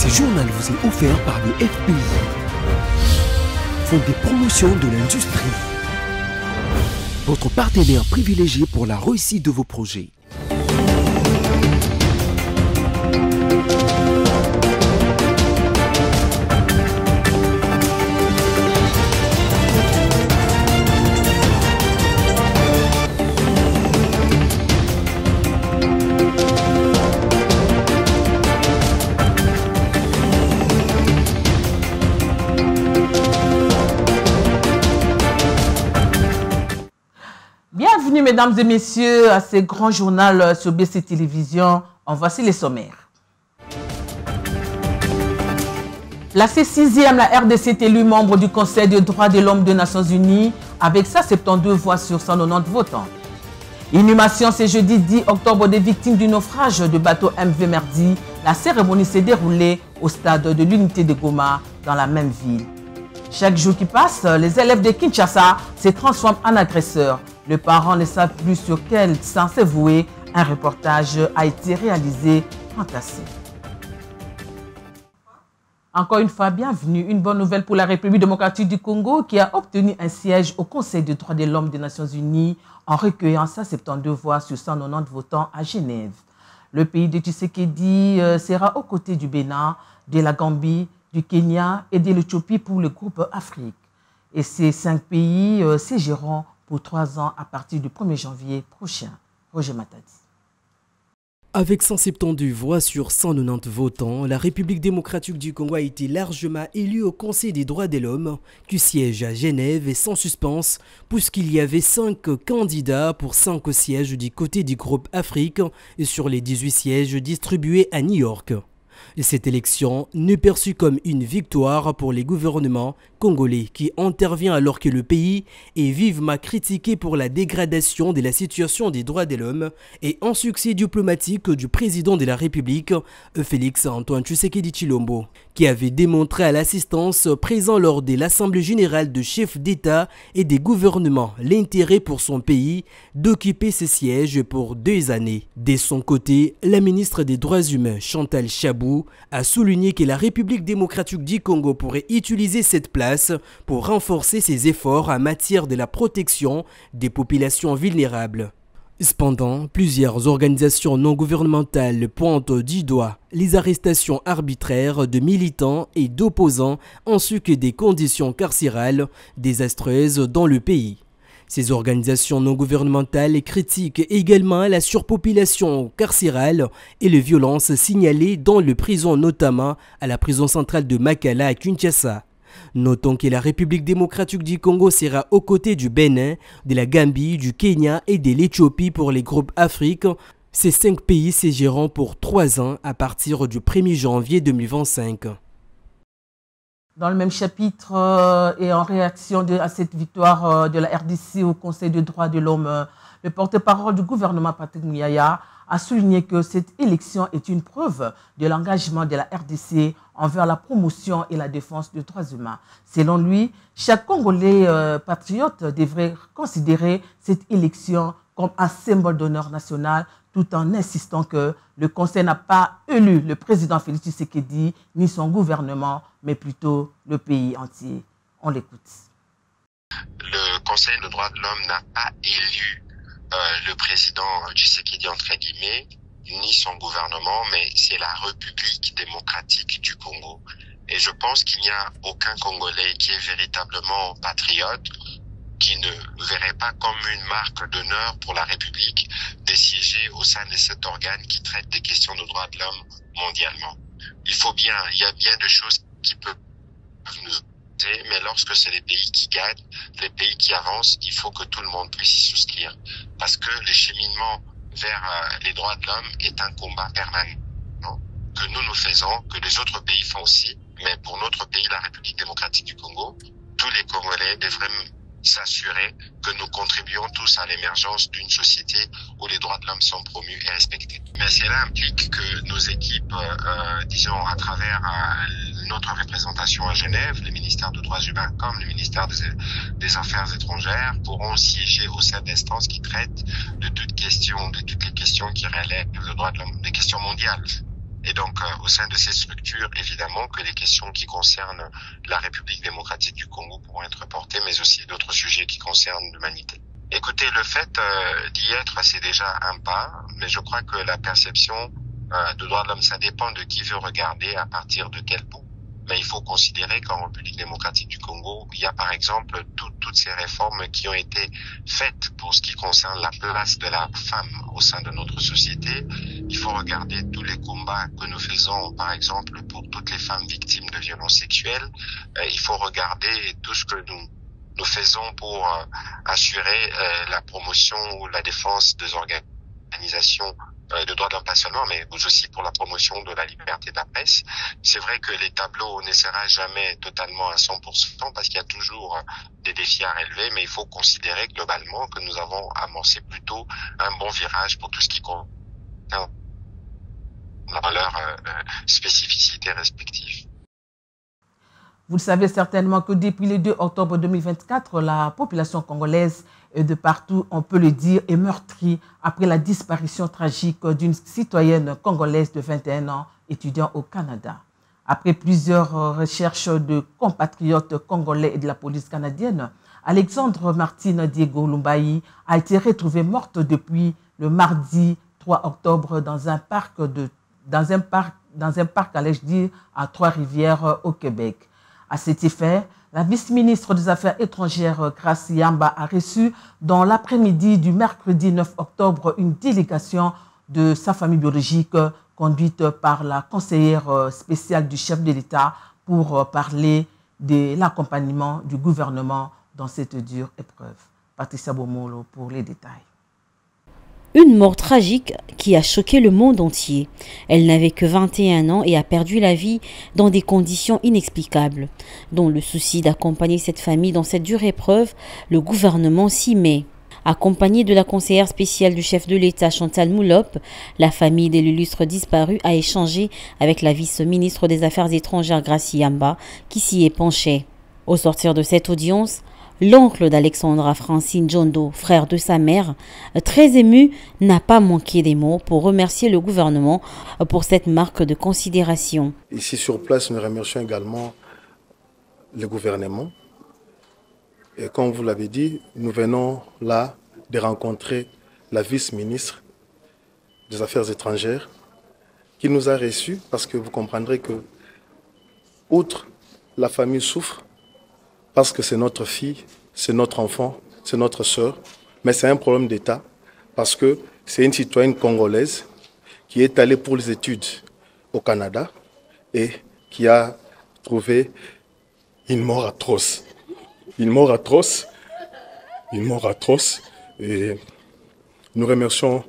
Ce journal vous est offert par le FPI, Fonds des promotions de l'industrie, votre partenaire privilégié pour la réussite de vos projets. Bienvenue mesdames et messieurs à ce grand journal sur BC Télévision. En voici les sommaires. Placée 6e, la RDC est élue membre du Conseil des droits de l'homme des Nations Unies avec 172 voix sur 190 votants. Inhumation ce jeudi 10 octobre des victimes du naufrage de bateau MV Merdi. La cérémonie s'est déroulée au stade de l'unité de Goma dans la même ville. Chaque jour qui passe, les élèves de Kinshasa se transforment en agresseurs. Les parents ne savent plus sur quel sens se vouer. Un reportage a été réalisé en Tassi. Encore une fois, bienvenue. Une bonne nouvelle pour la République démocratique du Congo qui a obtenu un siège au Conseil des droits de l'homme des Nations Unies en recueillant 172 voix sur 190 votants à Genève. Le pays de Tshisekedi sera aux côtés du Bénin, de la Gambie, du Kenya et de l'Éthiopie pour le groupe Afrique. Et ces 5 pays siégeront pour 3 ans à partir du 1er janvier prochain. Roger Matadi. Avec 172 voix sur 190 votants, la République démocratique du Congo a été largement élue au Conseil des droits de l'homme, qui siège à Genève et sans suspense, puisqu'il y avait 5 candidats pour 5 sièges du côté du groupe Afrique et sur les 18 sièges distribués à New York. Cette élection n'est perçue comme une victoire pour les gouvernements congolais qui intervient alors que le pays est vivement critiqué pour la dégradation de la situation des droits de l'homme et un succès diplomatique du président de la République, Félix Antoine Tshisekedi Tshilombo, qui avait démontré à l'assistance présent lors de l'Assemblée générale de chefs d'État et des gouvernements l'intérêt pour son pays d'occuper ce siège pour 2 années. De son côté, la ministre des Droits humains, Chantal Chabou, a souligné que la République démocratique du Congo pourrait utiliser cette place pour renforcer ses efforts en matière de la protection des populations vulnérables. Cependant, plusieurs organisations non gouvernementales pointent du doigt les arrestations arbitraires de militants et d'opposants ainsi que des conditions carcérales désastreuses dans le pays. Ces organisations non gouvernementales critiquent également la surpopulation carcérale et les violences signalées dans les prisons, notamment à la prison centrale de Makala à Kinshasa. Notons que la République démocratique du Congo sera aux côtés du Bénin, de la Gambie, du Kenya et de l'Éthiopie pour les groupes Afrique. Ces 5 pays siégeront pour 3 ans à partir du 1er janvier 2025. Dans le même chapitre et en réaction à cette victoire de la RDC au Conseil des droits de l'homme, le porte-parole du gouvernement Patrick Muyaya a souligné que cette élection est une preuve de l'engagement de la RDC envers la promotion et la défense des droits humains. Selon lui, chaque Congolais patriote devrait considérer cette élection comme un symbole d'honneur national tout en insistant que le Conseil n'a pas élu le président Félix Tshisekedi ni son gouvernement, mais plutôt le pays entier. On l'écoute. Le Conseil des droits de l'homme n'a pas élu le président Tshisekedi entre guillemets, ni son gouvernement, mais c'est la République démocratique du Congo. Et je pense qu'il n'y a aucun Congolais qui est véritablement patriote qui ne verrait pas comme une marque d'honneur pour la République de siéger au sein de cet organe qui traite des questions de droits de l'homme mondialement. Il y a bien de choses qui peuvent nous aider, mais lorsque c'est les pays qui gagnent, les pays qui avancent, il faut que tout le monde puisse y souscrire. Parce que le cheminement vers les droits de l'homme est un combat permanent que nous faisons, que les autres pays font aussi. Mais pour notre pays, la République démocratique du Congo, tous les Congolais devraient s'assurer que nous contribuons tous à l'émergence d'une société où les droits de l'homme sont promus et respectés. Mais cela implique que nos équipes, disons à travers notre représentation à Genève, les ministères des droits humains comme le ministère des Affaires étrangères pourront siéger au sein d'instances qui traitent de toutes les questions qui relèvent des droits de l'homme, des questions mondiales. Et donc, au sein de ces structures, évidemment que les questions qui concernent la République démocratique du Congo pourront être portées, mais aussi d'autres sujets qui concernent l'humanité. Écoutez, le fait d'y être, c'est déjà un pas, mais je crois que la perception de droits de l'homme, ça dépend de qui veut regarder, à partir de quel bout. Mais il faut considérer qu'en République démocratique du Congo, il y a par exemple toutes ces réformes qui ont été faites pour ce qui concerne la place de la femme au sein de notre société. Il faut regarder tous les combats que nous faisons, par exemple, pour toutes les femmes victimes de violences sexuelles. Il faut regarder tout ce que nous faisons pour assurer la promotion ou la défense des organisations de droits de l'homme, pas seulement, mais aussi pour la promotion de la liberté de la presse. C'est vrai que les tableaux ne seront jamais totalement à 100% parce qu'il y a toujours des défis à relever, mais il faut considérer globalement que nous avons amorcé plutôt un bon virage pour tout ce qui concerne leurs spécificités respectives. Vous le savez certainement que depuis le 2 octobre 2024, la population congolaise de partout, on peut le dire, est meurtrie après la disparition tragique d'une citoyenne congolaise de 21 ans, étudiant au Canada. Après plusieurs recherches de compatriotes congolais et de la police canadienne, Alexandre Martine Diego Lumbayi a été retrouvée morte depuis le mardi 3 octobre dans un parc, allais-je dire, à Trois-Rivières au Québec. À cet effet, la vice-ministre des Affaires étrangères, Grace Yamba, a reçu dans l'après-midi du mercredi 9 octobre une délégation de sa famille biologique conduite par la conseillère spéciale du chef de l'État pour parler de l'accompagnement du gouvernement dans cette dure épreuve. Patricia Bomolo pour les détails. Une mort tragique qui a choqué le monde entier. Elle n'avait que 21 ans et a perdu la vie dans des conditions inexplicables. Dans le souci d'accompagner cette famille dans cette dure épreuve, le gouvernement s'y met. Accompagnée de la conseillère spéciale du chef de l'État Chantal Moulop, la famille de l'illustre disparu a échangé avec la vice-ministre des Affaires étrangères Grace Yamba qui s'y est penchée. Au sortir de cette audience, l'oncle d'Alexandra, Francine Djondo, frère de sa mère, très ému, n'a pas manqué des mots pour remercier le gouvernement pour cette marque de considération. Ici sur place, nous remercions également le gouvernement. Et comme vous l'avez dit, nous venons là de rencontrer la vice-ministre des Affaires étrangères qui nous a reçus parce que vous comprendrez que, outre la famille souffre, parce que c'est notre fille, c'est notre enfant, c'est notre sœur. Mais c'est un problème d'État parce que c'est une citoyenne congolaise qui est allée pour les études au Canada et qui a trouvé une mort atroce. Une mort atroce. Une mort atroce. Et nous remercions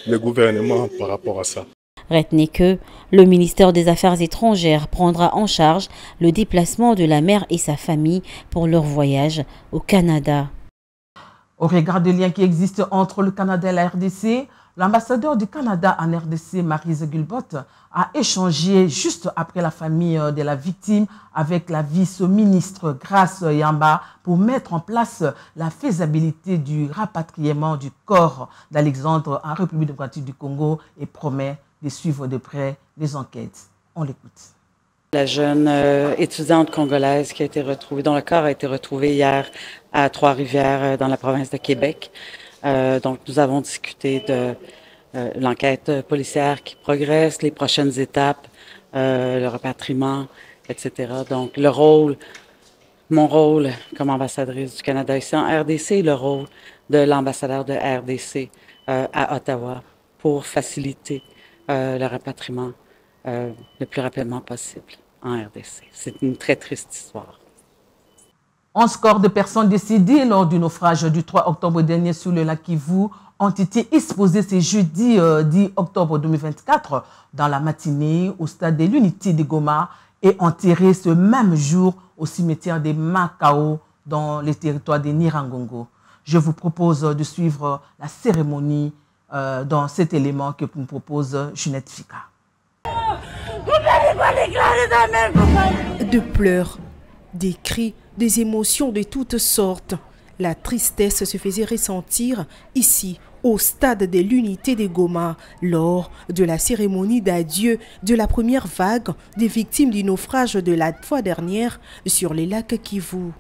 le gouvernement par rapport à ça. Retenez que le ministère des Affaires étrangères prendra en charge le déplacement de la mère et sa famille pour leur voyage au Canada. Au regard des liens qui existent entre le Canada et la RDC, l'ambassadeur du Canada en RDC, Maryse Gulbot, a échangé juste après la famille de la victime avec la vice-ministre Grace Yamba pour mettre en place la faisabilité du rapatriement du corps d'Alexandre en République démocratique du Congo et promet de suivre de près les enquêtes. On l'écoute. La jeune étudiante congolaise qui a été retrouvée, dont le corps a été retrouvé hier à Trois-Rivières dans la province de Québec. Donc nous avons discuté de l'enquête policière qui progresse, les prochaines étapes, le rapatriement, etc. Donc mon rôle comme ambassadrice du Canada ici en RDC et le rôle de l'ambassadeur de RDC à Ottawa pour faciliter le rapatriement le plus rapidement possible en RDC. C'est une très triste histoire. 11 corps de personnes décédées lors du naufrage du 3 octobre dernier sur le lac Kivu ont été exposés ce jeudi 10 octobre 2024 dans la matinée au stade de l'Unité de Goma et enterrés ce même jour au cimetière de Makao dans le territoire de Nirangongo. Je vous propose de suivre la cérémonie dans cet élément que nous propose Junette Fika. De pleurs, des cris, des émotions de toutes sortes. La tristesse se faisait ressentir ici, au stade de l'unité de Goma lors de la cérémonie d'adieu de la première vague des victimes du naufrage de la fois dernière sur les lacs Kivu.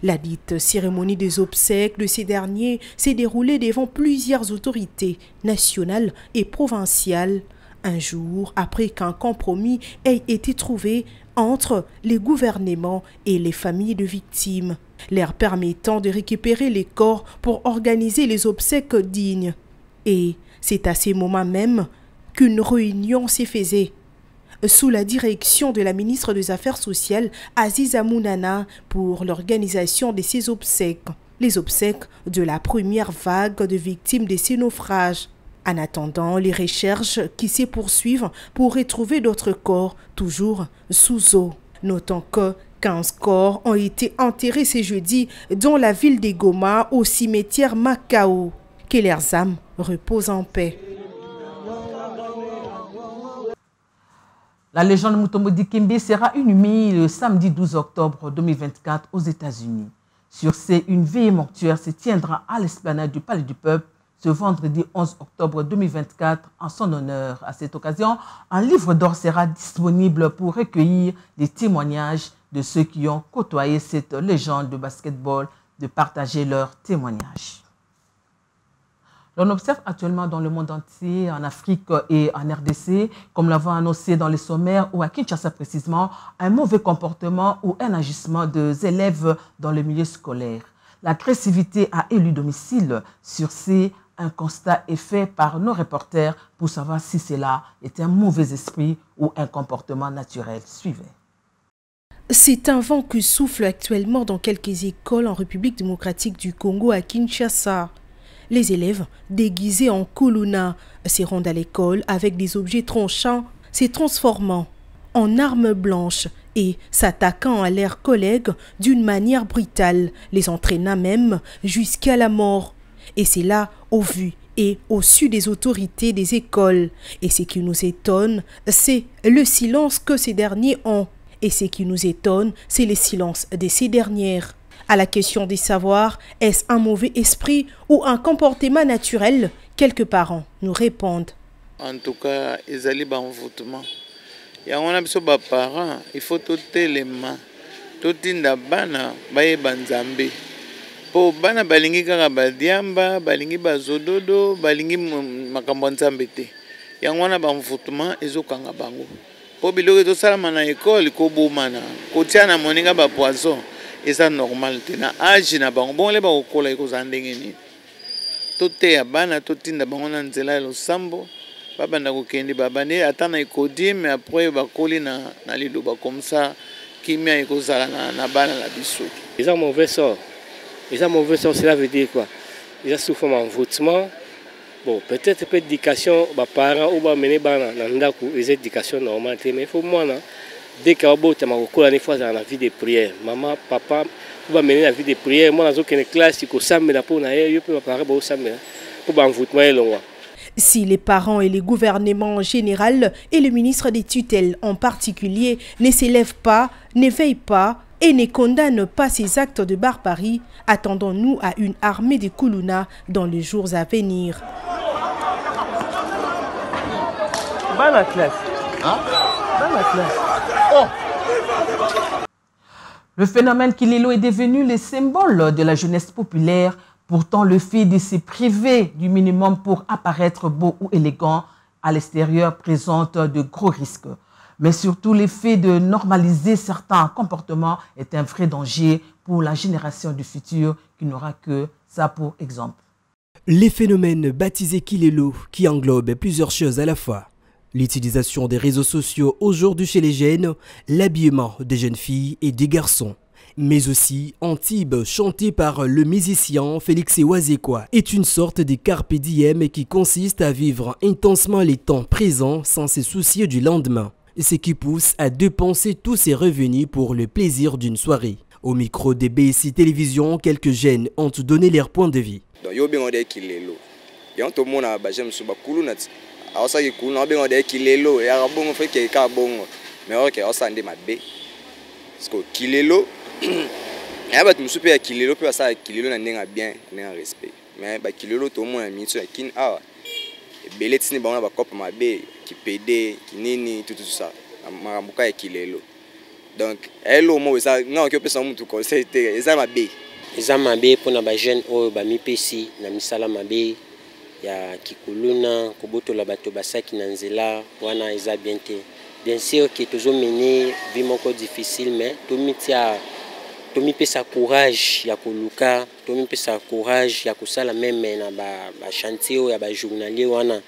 La dite cérémonie des obsèques de ces derniers s'est déroulée devant plusieurs autorités nationales et provinciales, un jour après qu'un compromis ait été trouvé entre les gouvernements et les familles de victimes, leur permettant de récupérer les corps pour organiser les obsèques dignes. Et c'est à ces moments même qu'une réunion s'est faite sous la direction de la ministre des Affaires sociales, Aziza Mounana, pour l'organisation de ces obsèques, les obsèques de la première vague de victimes de ces naufrages. En attendant les recherches qui se poursuivent pour retrouver d'autres corps, toujours sous eau. Notons que 15 corps ont été enterrés ce jeudi dans la ville de Goma au cimetière Makao. Que leurs âmes reposent en paix. La légende Mutombo Dikembe sera inhumée le samedi 12 octobre 2024 aux États-Unis. Sur ce, une veillée mortuaire se tiendra à l'esplanade du Palais du Peuple ce vendredi 11 octobre 2024 en son honneur. À cette occasion, un livre d'or sera disponible pour recueillir des témoignages de ceux qui ont côtoyé cette légende de basketball, de partager leurs témoignages. L'on observe actuellement dans le monde entier, en Afrique et en RDC, comme l'avons annoncé dans les sommaires ou à Kinshasa précisément, un mauvais comportement ou un agissement des élèves dans le milieu scolaire. L'agressivité a élu domicile. Sur ces, un constat est fait par nos reporters pour savoir si cela est un mauvais esprit ou un comportement naturel. Suivez. C'est un vent qui souffle actuellement dans quelques écoles en République démocratique du Congo à Kinshasa. Les élèves, déguisés en kuluna, se rendent à l'école avec des objets tranchants, se transformant en armes blanches et s'attaquant à leurs collègues d'une manière brutale, les entraînant même jusqu'à la mort. Et c'est là, au vu et au su des autorités des écoles. Et ce qui nous étonne, c'est le silence que ces derniers ont. Et ce qui nous étonne, c'est le silence de ces dernières. À la question de savoir, est-ce un mauvais esprit ou un comportement naturel? Quelques parents nous répondent. En tout cas, ils allaient dans l'envoûtement. Il y a un parents, il faut tout les mains. Tout le bana, baye banzambe. Po bana balingi kaka badiamba, balingi bazododo, balingi makambo nzambete. Il y a un envoûtement, ils ont kanga bango. Po biloko to salama na école ko bomana, ko tiana moninga ba poison. Et ça normal na âge na bango bon le ba kokola iko zandenge ni tote ya bana totinda bango na nzela lo sambo baba na kokende baba ne atana ikodi mais après ba koli na liloba comme ça kimia iko zala na bana la biso. Ils ont mauvais sort. Cela veut dire quoi? Ils ont souffert d'envoûtement. Bon, peut-être peu d'éducation, bah parents ou bah mener bana na ndaku, les éducation normale mais il faut moi na dès qu'il y a une fois dans la vie de prière, maman, papa, vous mener la vie de prière. Moi, dans une classe, il faut si les parents et les gouvernements en général et le ministre des tutelles en particulier ne s'élèvent pas, ne veillent pas et ne condamnent pas ces actes de barbarie, attendons-nous à une armée de Kuluna dans les jours à venir. Bonne classe. Hein? Bonne classe. Oh. Le phénomène Kilelo est devenu le symbole de la jeunesse populaire. Pourtant, le fait de se priver du minimum pour apparaître beau ou élégant à l'extérieur présente de gros risques. Mais surtout, le fait de normaliser certains comportements est un vrai danger pour la génération du futur qui n'aura que ça pour exemple. Les phénomènes baptisés Kilelo qui englobent plusieurs choses à la fois. L'utilisation des réseaux sociaux aujourd'hui chez les jeunes, l'habillement des jeunes filles et des garçons. Mais aussi Antibes, chanté par le musicien Félix Ewazekwa, est une sorte de carpe diem qui consiste à vivre intensement les temps présents sans se soucier du lendemain. Ce qui pousse à dépenser tous ses revenus pour le plaisir d'une soirée. Au micro de BSI Télévision, quelques jeunes ont donné leur point de vue. Asa ki kuna bengo de kilelo ya bongo fe ke ka bongo mais ok asa ndé mabe parce que kilelo ya ba tumsupe ya kilelo pe asa kilelo na ndenga bien na respect mais bakilelo to mona miso ya kin awa ebele tini bango na bakope mabe kipede kinini tout ça makambuka ya kilelo donc elo mo eza nga oki opesa mutu conseil te eza mabe mpona bajeune oyo bamipesi na misala mabe ya kikuluna kobotola bato basaki na nzela wana eza bien te. Bien sûr que tozomene vie moko difficile mais tomipesa courage ya koluka, tomipesa courage ya kosala meme na ba chantier oyo ya ba journalier wana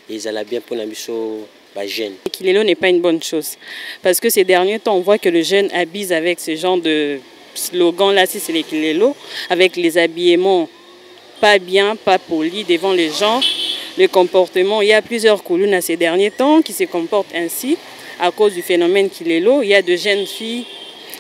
ezala bien mpona biso ba jeune. Kilelo n'est pas une bonne chose parce que ces derniers temps on voit que le jeune abuse avec ce genre de slogan là, si c'est les Kilelo, avec les habillements pas bien, pas polis devant les gens, le comportement. Il y a plusieurs Koulouna ces derniers temps qui se comportent ainsi à cause du phénomène Kilelo. Il y a de jeunes filles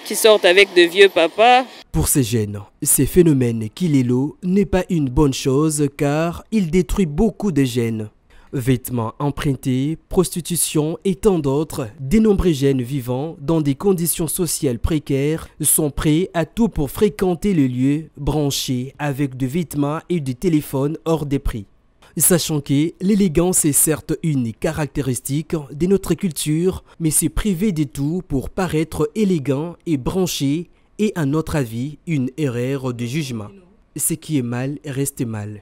qui sortent avec de vieux papas. Pour ces jeunes, ce phénomène Kilelo n'est pas une bonne chose car il détruit beaucoup de jeunes. Vêtements empruntés, prostitution et tant d'autres, de nombreux jeunes vivant dans des conditions sociales précaires sont prêts à tout pour fréquenter le lieu branché avec des vêtements et des téléphones hors de prix. Sachant que l'élégance est certes une caractéristique de notre culture, mais c'est priver de tout pour paraître élégant et branché est à notre avis une erreur de jugement. Ce qui est mal reste mal.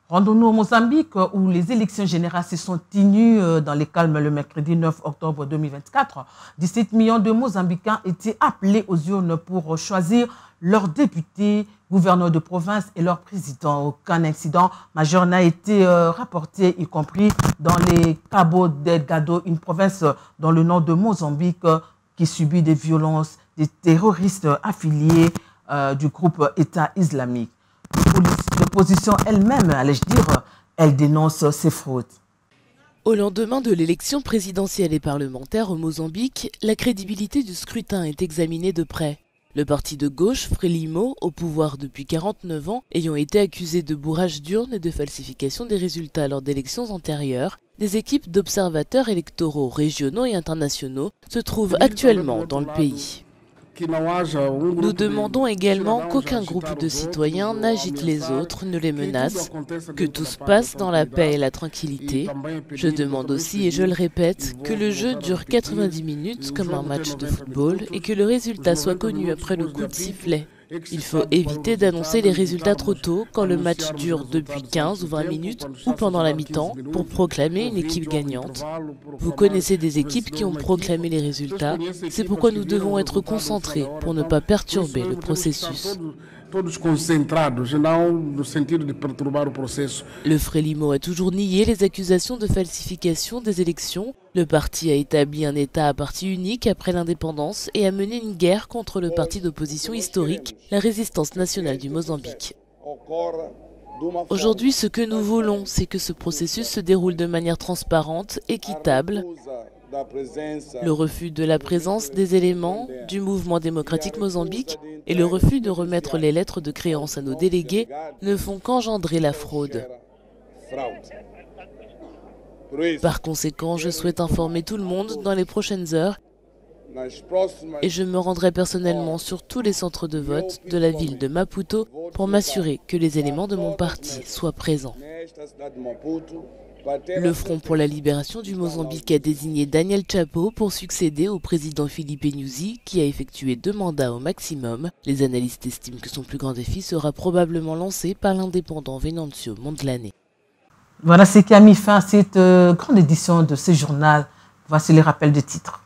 Rendons-nous au Mozambique où les élections générales se sont tenues dans les calmes le mercredi 9 octobre 2024. 17 millions de Mozambicains étaient appelés aux urnes pour choisir leurs députés, gouverneurs de province et leurs présidents. Aucun incident majeur n'a été rapporté, y compris dans les Cabo Delgado, une province dans le nord de Mozambique qui subit des violences des terroristes affiliés du groupe État islamique. L'opposition elle-même, allais-je dire, elle dénonce ces fraudes. Au lendemain de l'élection présidentielle et parlementaire au Mozambique, la crédibilité du scrutin est examinée de près. Le parti de gauche, Frelimo, au pouvoir depuis 49 ans, ayant été accusé de bourrage d'urnes et de falsification des résultats lors d'élections antérieures, des équipes d'observateurs électoraux régionaux et internationaux se trouvent actuellement dans le pays. Nous demandons également qu'aucun groupe de citoyens n'agite les autres, ne les menace, que tout se passe dans la paix et la tranquillité. Je demande aussi, et je le répète, que le jeu dure 90 minutes comme un match de football et que le résultat soit connu après le coup de sifflet. Il faut éviter d'annoncer les résultats trop tôt quand le match dure depuis 15 ou 20 minutes ou pendant la mi-temps pour proclamer une équipe gagnante. Vous connaissez des équipes qui ont proclamé les résultats, c'est pourquoi nous devons être concentrés pour ne pas perturber le processus. Le Frelimo a toujours nié les accusations de falsification des élections. Le parti a établi un État à parti unique après l'indépendance et a mené une guerre contre le parti d'opposition historique, la Résistance nationale du Mozambique. Aujourd'hui, ce que nous voulons, c'est que ce processus se déroule de manière transparente, équitable. Le refus de la présence des éléments du mouvement démocratique Mozambique et le refus de remettre les lettres de créance à nos délégués ne font qu'engendrer la fraude. Par conséquent, je souhaite informer tout le monde dans les prochaines heures et je me rendrai personnellement sur tous les centres de vote de la ville de Maputo pour m'assurer que les éléments de mon parti soient présents. Le Front pour la libération du Mozambique a désigné Daniel Chapo pour succéder au président Filipe Nyusi qui a effectué 2 mandats au maximum. Les analystes estiment que son plus grand défi sera probablement lancé par l'indépendant Venancio Mondlane. Voilà ce qui a mis fin à cette grande édition de ce journal. Voici les rappels de titres.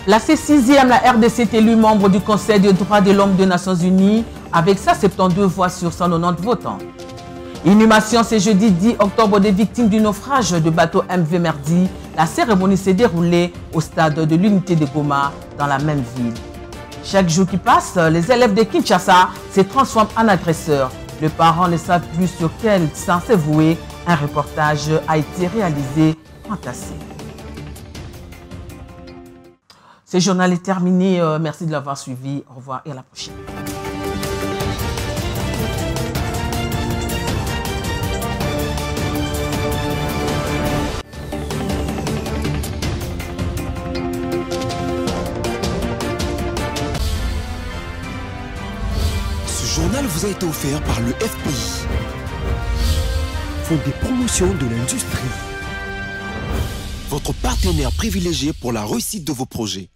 La C6e, la RDC est élue membre du Conseil des droits de l'homme des Nations Unies avec 172 voix sur 190 votants. Inhumation ce jeudi 10 octobre des victimes du naufrage de bateau MV Merdi. La cérémonie s'est déroulée au stade de l'unité de Goma dans la même ville. Chaque jour qui passe, les élèves de Kinshasa se transforment en agresseurs. Les parents ne savent plus sur quel sens se vouer. Un reportage a été réalisé en Tassé. Ce journal est terminé. Merci de l'avoir suivi. Au revoir et à la prochaine. Ce journal vous vous a été offert par le FPI, Fonds des promotions de l'industrie, votre partenaire privilégié pour la réussite de vos projets.